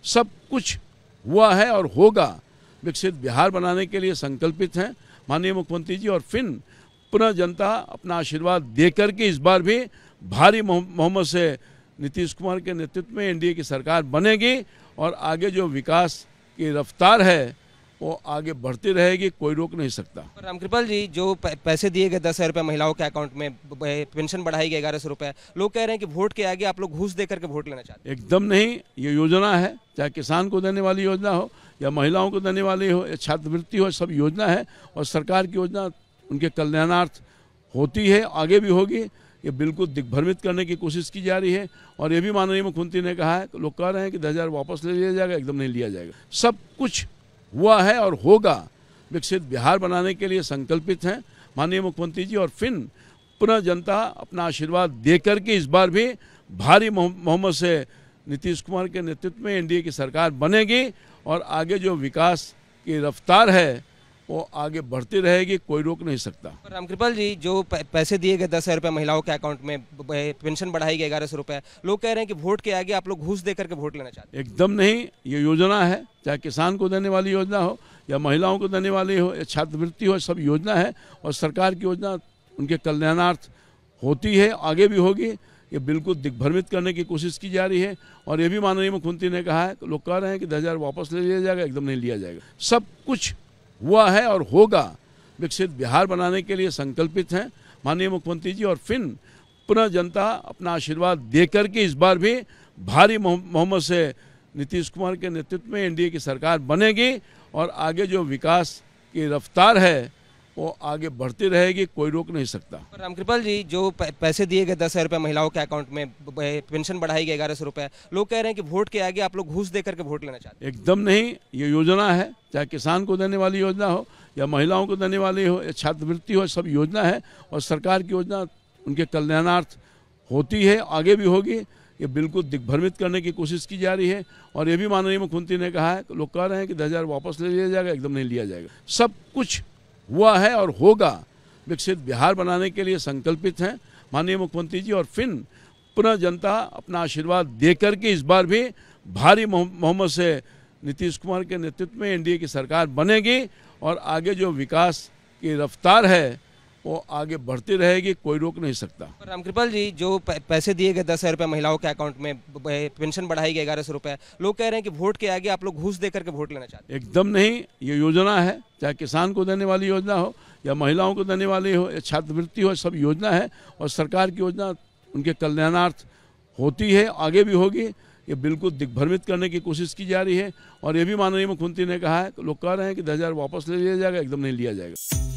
सब कुछ हुआ है और होगा। विकसित बिहार बनाने के लिए संकल्पित हैं माननीय मुख्यमंत्री जी, और फिर पुनः जनता अपना आशीर्वाद दे करके इस बार भी भारी बहुमत से नीतीश कुमार के नेतृत्व में एनडीए की सरकार बनेगी और आगे जो विकास की रफ्तार है वो आगे बढ़ती रहेगी, कोई रोक नहीं सकता। रामकृपाल जी, जो पैसे दिए गए 10,000 रुपये महिलाओं के अकाउंट में, पेंशन बढ़ाई गई 1100 रुपये, लोग कह रहे हैं कि वोट के आगे आप लोग घूस दे करके वोट लेना चाहते हैं। एकदम नहीं, ये योजना है, चाहे किसान को देने वाली योजना हो या महिलाओं को देने वाली हो या छात्रवृत्ति हो, सब योजना है और सरकार की योजना उनके कल्याणार्थ होती है, आगे भी होगी। ये बिल्कुल दिग्भ्रमित करने की कोशिश की जा रही है और ये भी माननीय मुख्यमंत्री ने कहा है, लोग कह रहे हैं कि 10,000 वापस ले लिया जाएगा, एकदम नहीं लिया जाएगा। सब कुछ हुआ है और होगा। विकसित बिहार बनाने के लिए संकल्पित हैं माननीय मुख्यमंत्री जी, और फिर पुनः जनता अपना आशीर्वाद दे करके इस बार भी भारी बहुमत से नीतीश कुमार के नेतृत्व में एनडीए की सरकार बनेगी और आगे जो विकास की रफ्तार है वो आगे बढ़ती रहेगी, कोई रोक नहीं सकता। रामकृपाल जी, जो पैसे दिए गए 10,000 रुपये महिलाओं के अकाउंट में, पेंशन बढ़ाई गई 1100 रुपये, लोग कह रहे हैं कि वोट के आगे आप लोग घूस दे करके वोट लेना चाहते हैं। एकदम नहीं, ये योजना है, चाहे किसान को देने वाली योजना हो या महिलाओं को देने वाली हो या छात्रवृत्ति हो, सब योजना है और सरकार की योजना उनके कल्याणार्थ होती है, आगे भी होगी। ये बिल्कुल दिग्भ्रमित करने की कोशिश की जा रही है और ये भी माननीय मुख्यमंत्री ने कहा है, लोग कह रहे हैं कि 10,000 वापस ले लिया जाएगा, एकदम नहीं लिया जाएगा। सब कुछ हुआ है और होगा। विकसित बिहार बनाने के लिए संकल्पित हैं माननीय मुख्यमंत्री जी, और फिर पुनः जनता अपना आशीर्वाद दे करके इस बार भी भारी बहुमत से नीतीश कुमार के नेतृत्व में एनडीए की सरकार बनेगी और आगे जो विकास की रफ्तार है वो आगे बढ़ती रहेगी, कोई रोक नहीं सकता। रामकृपाल जी, जो पैसे दिए गए 10,000 रुपये महिलाओं के अकाउंट में, पेंशन बढ़ाई गई 1100 रुपये, लोग कह रहे हैं कि वोट के आगे आप लोग घूस दे करके वोट लेना चाहते हैं। एकदम नहीं, ये योजना है, चाहे किसान को देने वाली योजना हो या महिलाओं को देने वाली हो या छात्रवृत्ति हो, सब योजना है और सरकार की योजना उनके कल्याणार्थ होती है, आगे भी होगी। ये बिल्कुल दिग्भ्रमित करने की कोशिश की जा रही है और ये भी माननीय मुख्यमंत्री ने कहा है, लोग कह रहे हैं कि 10,000 वापस ले लिया जाएगा, एकदम नहीं लिया जाएगा। सब कुछ हुआ है और होगा। विकसित बिहार बनाने के लिए संकल्पित हैं माननीय मुख्यमंत्री जी, और फिर पुनः जनता अपना आशीर्वाद दे करके इस बार भी भारी बहुमत से नीतीश कुमार के नेतृत्व में एनडीए की सरकार बनेगी और आगे जो विकास की रफ्तार है वो आगे बढ़ती रहेगी, कोई रोक नहीं सकता। रामकृपाल जी, जो पैसे दिए गए 10,000 रुपये महिलाओं के अकाउंट में, पेंशन बढ़ाई गई 1100 रुपये, लोग कह रहे हैं कि वोट के आगे आप लोग घूस दे करके वोट लेना चाहते हैं। एकदम नहीं, ये योजना है, चाहे किसान को देने वाली योजना हो या महिलाओं को देने वाली हो या छात्रवृत्ति हो, सब योजना है और सरकार की योजना उनके कल्याणार्थ होती है, आगे भी होगी। ये बिल्कुल दिग्भ्रमित करने की कोशिश की जा रही है और ये भी माननीय मुख्यमंत्री ने कहा है, लोग कह रहे हैं कि 10,000 वापस ले लिया जाएगा, एकदम नहीं लिया जाएगा।